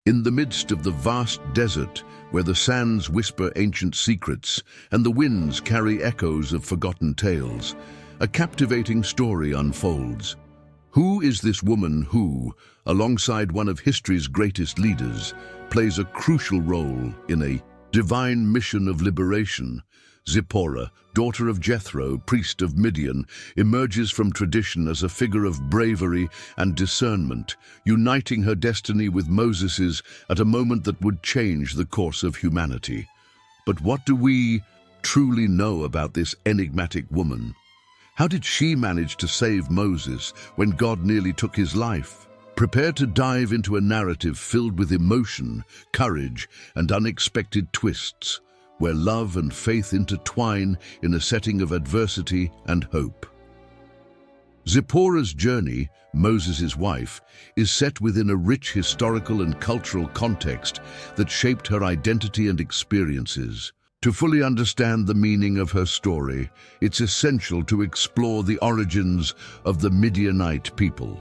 In the midst of the vast desert, where the sands whisper ancient secrets and the winds carry echoes of forgotten tales, a captivating story unfolds. Who is this woman who, alongside one of history's greatest leaders, plays a crucial role in a divine mission of liberation? Zipporah, daughter of Jethro, priest of Midian, emerges from tradition as a figure of bravery and discernment, uniting her destiny with Moses's at a moment that would change the course of humanity. But what do we truly know about this enigmatic woman? How did she manage to save Moses when God nearly took his life? Prepare to dive into a narrative filled with emotion, courage, and unexpected twists, where love and faith intertwine in a setting of adversity and hope. Zipporah's journey, Moses' wife, is set within a rich historical and cultural context that shaped her identity and experiences. To fully understand the meaning of her story, it's essential to explore the origins of the Midianite people.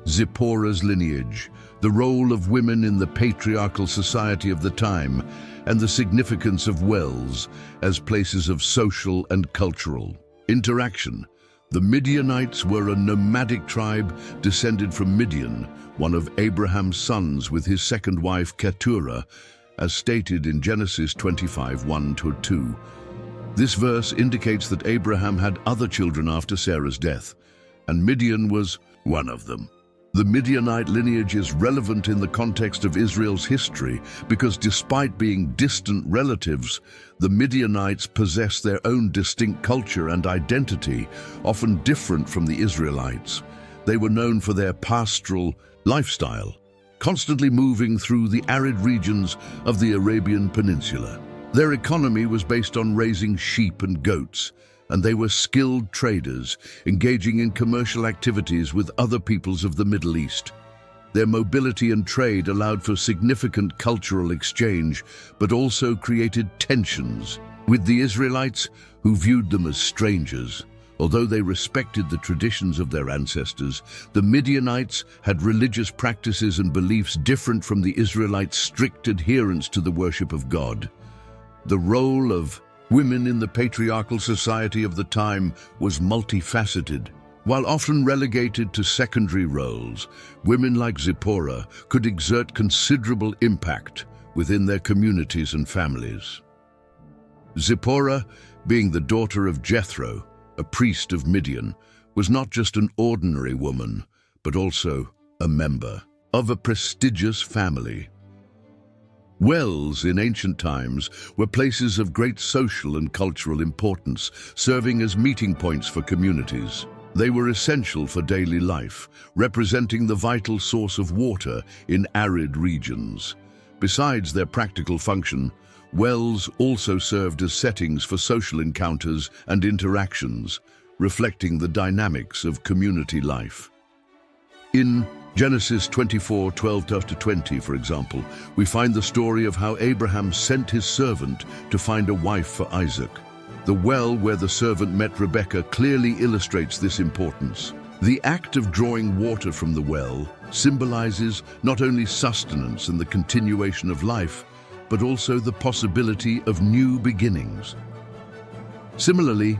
Zipporah's lineage, the role of women in the patriarchal society of the time, and the significance of wells as places of social and cultural interaction. The Midianites were a nomadic tribe descended from Midian, one of Abraham's sons with his second wife Keturah, as stated in Genesis 25:1-2. This verse indicates that Abraham had other children after Sarah's death, and Midian was one of them. The Midianite lineage is relevant in the context of Israel's history because despite being distant relatives, the Midianites possess their own distinct culture and identity, often different from the Israelites. They were known for their pastoral lifestyle, constantly moving through the arid regions of the Arabian Peninsula. Their economy was based on raising sheep and goats, and they were skilled traders, engaging in commercial activities with other peoples of the Middle East. Their mobility and trade allowed for significant cultural exchange, but also created tensions with the Israelites, who viewed them as strangers. Although they respected the traditions of their ancestors, the Midianites had religious practices and beliefs different from the Israelites' strict adherence to the worship of God. The role of women in the patriarchal society of the time was multifaceted. While often relegated to secondary roles, women like Zipporah could exert considerable impact within their communities and families. Zipporah, being the daughter of Jethro, a priest of Midian, was not just an ordinary woman, but also a member of a prestigious family. Wells in ancient times were places of great social and cultural importance, serving as meeting points for communities. They were essential for daily life, representing the vital source of water in arid regions. Besides their practical function, wells also served as settings for social encounters and interactions, reflecting the dynamics of community life. In Genesis 24:12-20, for example, we find the story of how Abraham sent his servant to find a wife for Isaac. The well where the servant met Rebekah clearly illustrates this importance. The act of drawing water from the well symbolizes not only sustenance and the continuation of life, but also the possibility of new beginnings. Similarly,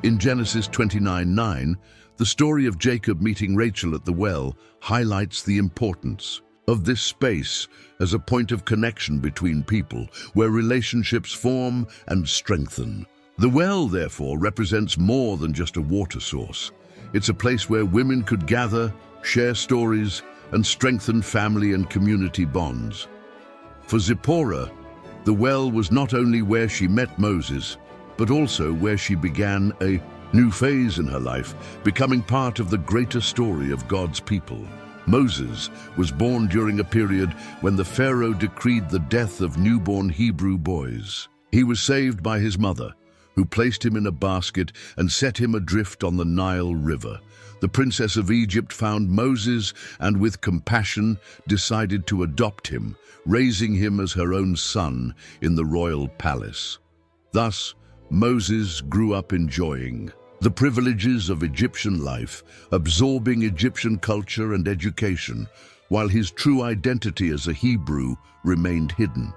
in Genesis 29:9, the story of Jacob meeting Rachel at the well highlights the importance of this space as a point of connection between people, where relationships form and strengthen. The well, therefore, represents more than just a water source. It's a place where women could gather, share stories, and strengthen family and community bonds. For Zipporah, the well was not only where she met Moses, but also where she began a new phase in her life, becoming part of the greater story of God's people. Moses was born during a period when the Pharaoh decreed the death of newborn Hebrew boys. He was saved by his mother, who placed him in a basket and set him adrift on the Nile River. The princess of Egypt found Moses and with compassion decided to adopt him, raising him as her own son in the royal palace. Thus, Moses grew up enjoying the privileges of Egyptian life, absorbing Egyptian culture and education, while his true identity as a Hebrew remained hidden.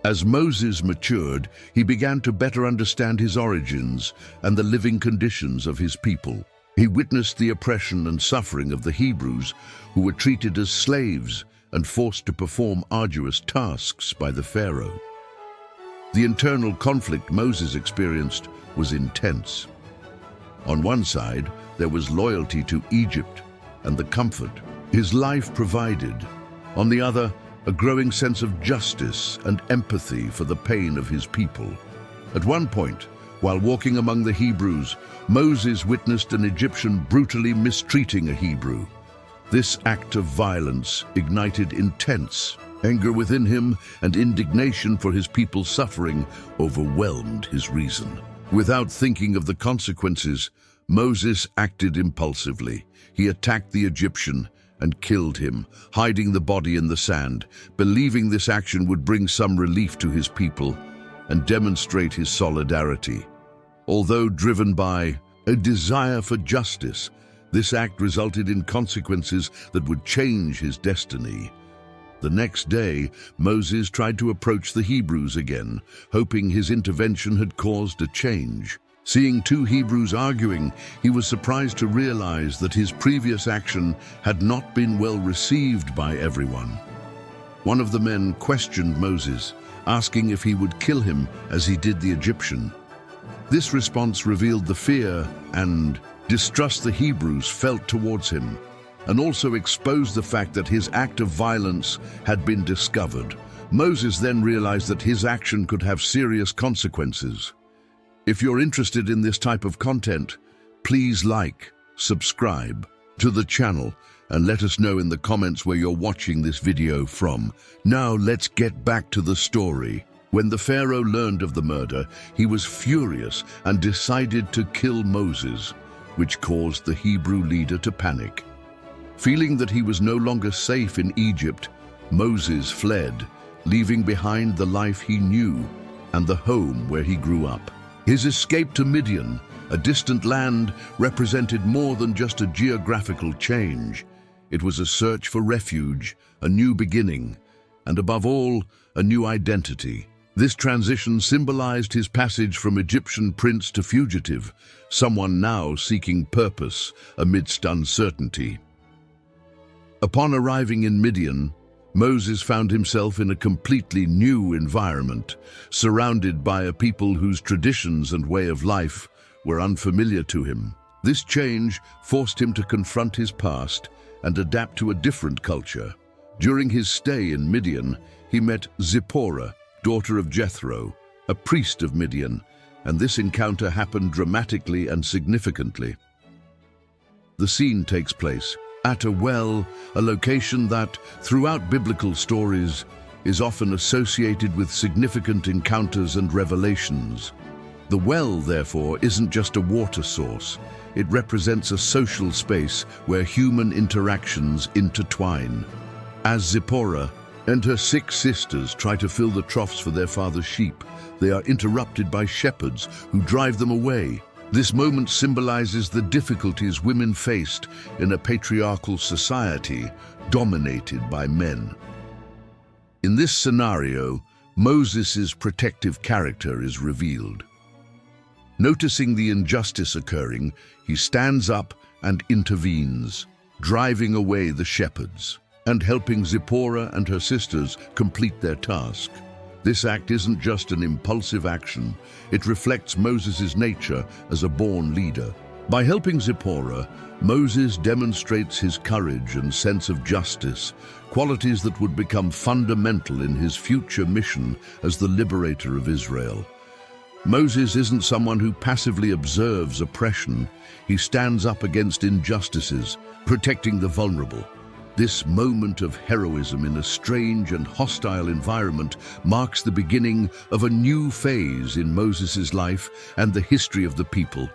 As Moses matured, he began to better understand his origins and the living conditions of his people. He witnessed the oppression and suffering of the Hebrews, who were treated as slaves and forced to perform arduous tasks by the Pharaoh. The internal conflict Moses experienced was intense. On one side, there was loyalty to Egypt and the comfort his life provided. On the other, a growing sense of justice and empathy for the pain of his people. At one point, while walking among the Hebrews, Moses witnessed an Egyptian brutally mistreating a Hebrew. This act of violence ignited intense anger within him, and indignation for his people's suffering overwhelmed his reason. Without thinking of the consequences, Moses acted impulsively. He attacked the Egyptian and killed him, hiding the body in the sand, believing this action would bring some relief to his people and demonstrate his solidarity. Although driven by a desire for justice, this act resulted in consequences that would change his destiny. The next day, Moses tried to approach the Hebrews again, hoping his intervention had caused a change. Seeing two Hebrews arguing, he was surprised to realize that his previous action had not been well received by everyone. One of the men questioned Moses, asking if he would kill him as he did the Egyptian. This response revealed the fear and distrust the Hebrews felt towards him, and also exposed the fact that his act of violence had been discovered. Moses then realized that his action could have serious consequences. If you're interested in this type of content, please like, subscribe to the channel, and let us know in the comments where you're watching this video from. Now let's get back to the story. When the Pharaoh learned of the murder, he was furious and decided to kill Moses, which caused the Hebrew leader to panic. Feeling that he was no longer safe in Egypt, Moses fled, leaving behind the life he knew and the home where he grew up. His escape to Midian, a distant land, represented more than just a geographical change. It was a search for refuge, a new beginning, and above all, a new identity. This transition symbolized his passage from Egyptian prince to fugitive, someone now seeking purpose amidst uncertainty. Upon arriving in Midian, Moses found himself in a completely new environment, surrounded by a people whose traditions and way of life were unfamiliar to him. This change forced him to confront his past and adapt to a different culture. During his stay in Midian, he met Zipporah, daughter of Jethro, a priest of Midian, and this encounter happened dramatically and significantly. The scene takes place at a well, a location that, throughout biblical stories, is often associated with significant encounters and revelations. The well, therefore, isn't just a water source. It represents a social space where human interactions intertwine. As Zipporah and her 6 sisters try to fill the troughs for their father's sheep, they are interrupted by shepherds who drive them away. This moment symbolizes the difficulties women faced in a patriarchal society dominated by men. In this scenario, Moses' protective character is revealed. Noticing the injustice occurring, he stands up and intervenes, driving away the shepherds and helping Zipporah and her sisters complete their task. This act isn't just an impulsive action, it reflects Moses' nature as a born leader. By helping Zipporah, Moses demonstrates his courage and sense of justice, qualities that would become fundamental in his future mission as the liberator of Israel. Moses isn't someone who passively observes oppression. He stands up against injustices, protecting the vulnerable. This moment of heroism in a strange and hostile environment marks the beginning of a new phase in Moses' life and the history of the people.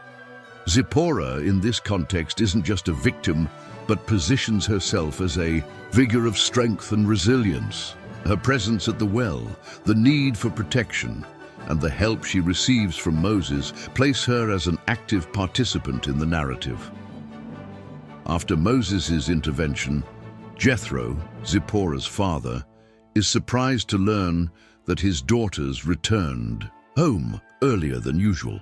Zipporah, in this context, isn't just a victim, but positions herself as a figure of strength and resilience. Her presence at the well, the need for protection, and the help she receives from Moses place her as an active participant in the narrative. After Moses' intervention, Jethro, Zipporah's father, is surprised to learn that his daughters returned home earlier than usual.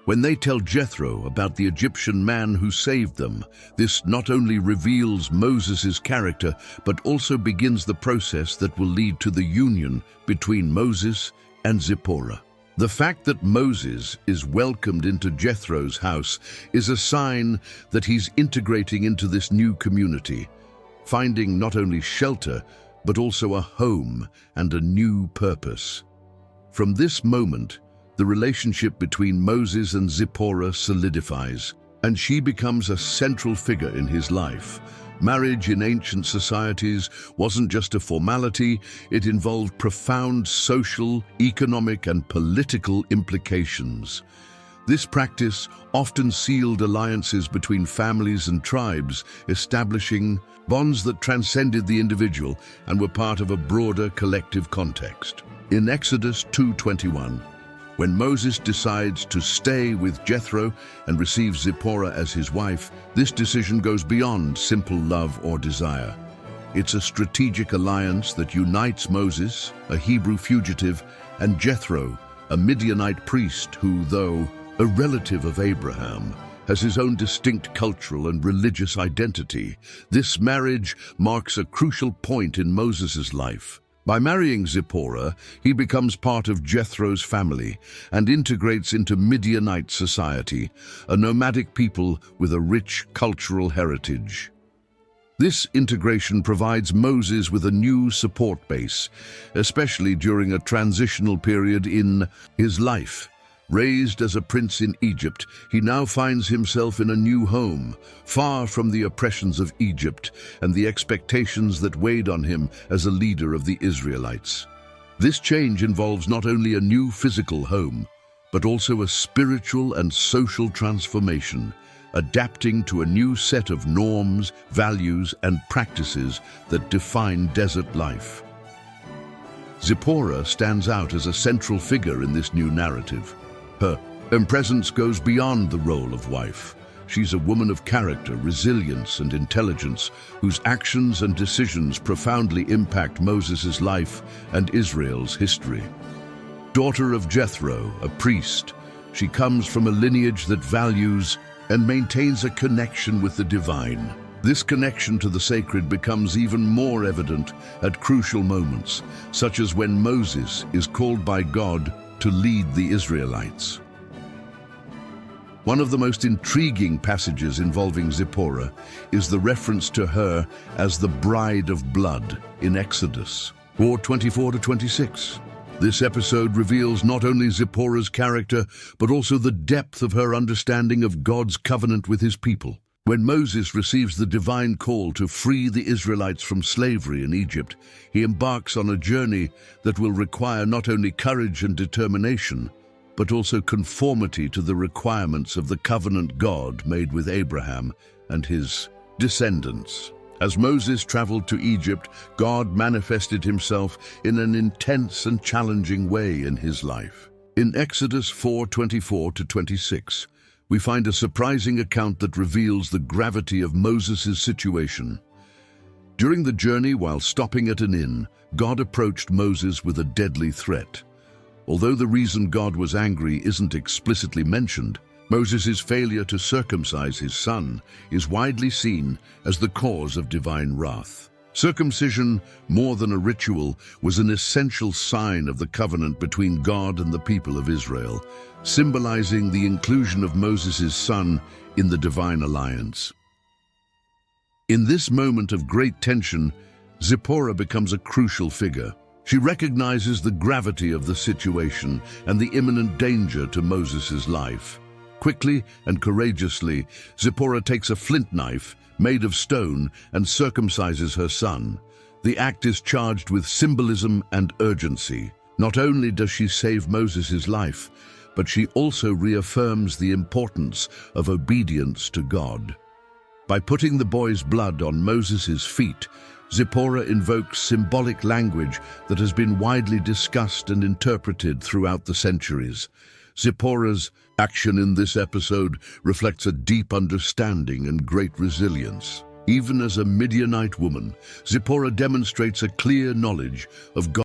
When they tell Jethro about the Egyptian man who saved them, this not only reveals Moses' character, but also begins the process that will lead to the union between Moses and Zipporah. The fact that Moses is welcomed into Jethro's house is a sign that he's integrating into this new community, finding not only shelter, but also a home and a new purpose. From this moment, the relationship between Moses and Zipporah solidifies, and she becomes a central figure in his life. Marriage in ancient societies wasn't just a formality, it involved profound social, economic, and political implications. This practice often sealed alliances between families and tribes, establishing bonds that transcended the individual and were part of a broader collective context. In Exodus 2:21, when Moses decides to stay with Jethro and receives Zipporah as his wife, this decision goes beyond simple love or desire. It's a strategic alliance that unites Moses, a Hebrew fugitive, and Jethro, a Midianite priest who, though a relative of Abraham, has his own distinct cultural and religious identity. This marriage marks a crucial point in Moses' life. By marrying Zipporah, he becomes part of Jethro's family and integrates into Midianite society, a nomadic people with a rich cultural heritage. This integration provides Moses with a new support base, especially during a transitional period in his life. Raised as a prince in Egypt, he now finds himself in a new home, far from the oppressions of Egypt and the expectations that weighed on him as a leader of the Israelites. This change involves not only a new physical home, but also a spiritual and social transformation, adapting to a new set of norms, values, and practices that define desert life. Zipporah stands out as a central figure in this new narrative. Her presence goes beyond the role of wife. She's a woman of character, resilience, and intelligence, whose actions and decisions profoundly impact Moses' life and Israel's history. Daughter of Jethro, a priest, she comes from a lineage that values and maintains a connection with the divine. This connection to the sacred becomes even more evident at crucial moments, such as when Moses is called by God to lead the Israelites. One of the most intriguing passages involving Zipporah is the reference to her as the bride of blood in Exodus 4:24-26. This episode reveals not only Zipporah's character, but also the depth of her understanding of God's covenant with his people. When Moses receives the divine call to free the Israelites from slavery in Egypt, he embarks on a journey that will require not only courage and determination, but also conformity to the requirements of the covenant God made with Abraham and his descendants. As Moses traveled to Egypt, God manifested himself in an intense and challenging way in his life. In Exodus 4:24-26, we find a surprising account that reveals the gravity of Moses' situation. During the journey, while stopping at an inn, God approached Moses with a deadly threat. Although the reason God was angry isn't explicitly mentioned, Moses' failure to circumcise his son is widely seen as the cause of divine wrath. Circumcision, more than a ritual, was an essential sign of the covenant between God and the people of Israel, symbolizing the inclusion of Moses' son in the divine alliance. In this moment of great tension, Zipporah becomes a crucial figure. She recognizes the gravity of the situation and the imminent danger to Moses' life. Quickly and courageously, Zipporah takes a flint knife made of stone and circumcises her son. The act is charged with symbolism and urgency. Not only does she save Moses' life, but she also reaffirms the importance of obedience to God. By putting the boy's blood on Moses' feet, Zipporah invokes symbolic language that has been widely discussed and interpreted throughout the centuries. Zipporah's action in this episode reflects a deep understanding and great resilience. Even as a Midianite woman, Zipporah demonstrates a clear knowledge of God.